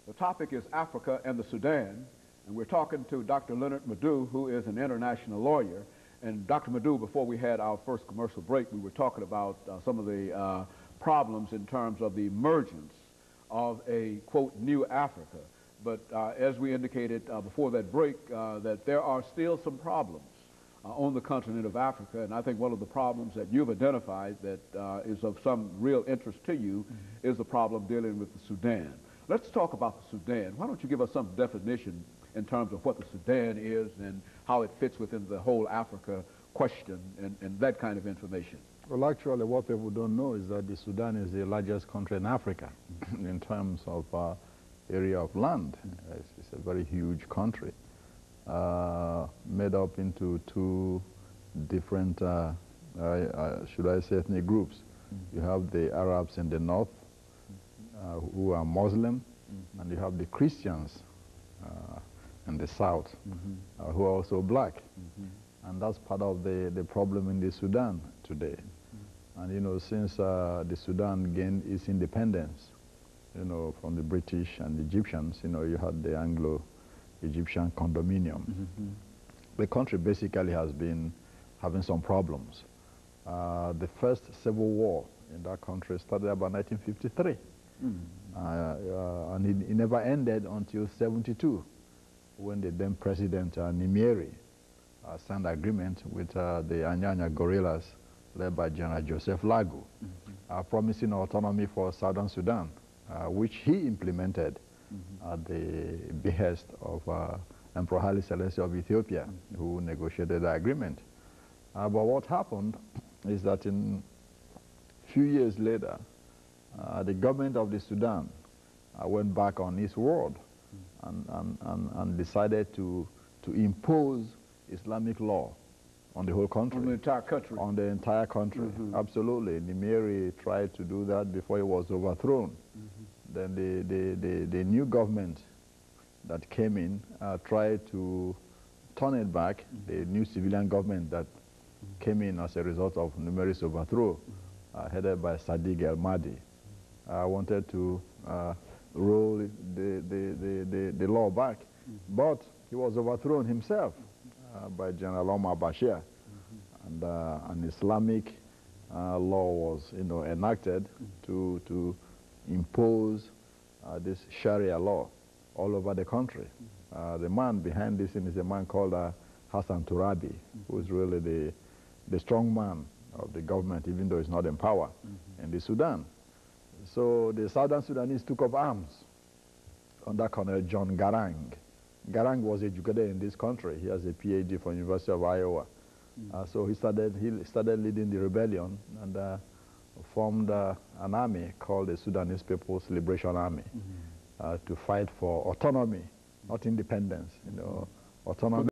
The topic is Africa and the Sudan, and we're talking to Dr. LMadu, who is an international lawyer. And Dr. LMadu, before we had our first commercial break, we were talking about some of the problems in terms of the emergence of a, quote, new Africa. But as we indicated before that break, that there are still some problems on the continent of Africa, and I think one of the problems that you've identified that is of some real interest to you is the problem dealing with the Sudan. Let's talk about the Sudan. Why don't you give us some definition in terms of what the Sudan is and how it fits within the whole Africa question and that kind of information. Well, actually, what people don't know is that the Sudan is the largest country in Africa in terms of area of land. It's a very huge country, made up into two different, should I say, ethnic groups. You have the Arabs in the north, who are Muslim, and you have the Christians in the south, who are also black. And that's part of the problem in the Sudan today. And, you know, since the Sudan gained its independence, you know, from the British and the Egyptians, you know, you had the Anglo-Egyptian condominium. The country basically has been having some problems. The first civil war in that country started about 1953. And it never ended until 1972, when the then President Nimeri signed agreement with the Anyanya guerrillas led by General Joseph Lagu, promising autonomy for Southern Sudan, which he implemented at the behest of Emperor Haile Selassie of Ethiopia, who negotiated the agreement. But what happened is that in a few years later, the government of the Sudan went back on its word and decided to impose Islamic law on the whole country. On the entire country? On the entire country, absolutely. Nimeri tried to do that before he was overthrown. Then the new government that came in tried to turn it back. The new civilian government that came in as a result of Nimeri's overthrow, headed by Sadiq El-Mahdi, wanted to roll the law back, but he was overthrown himself by General Omar Bashir, and an Islamic law was, you know, enacted to impose this Sharia law all over the country. The man behind this is a man called Hassan Turabi, who is really the strong man of the government, even though he's not in power in the Sudan. So the Southern Sudanese took up arms under Colonel John Garang. Garang was educated in this country. He has a PhD from University of Iowa. So he started leading the rebellion and formed an army called the Sudanese People's Liberation Army to fight for autonomy, not independence, you know, autonomy.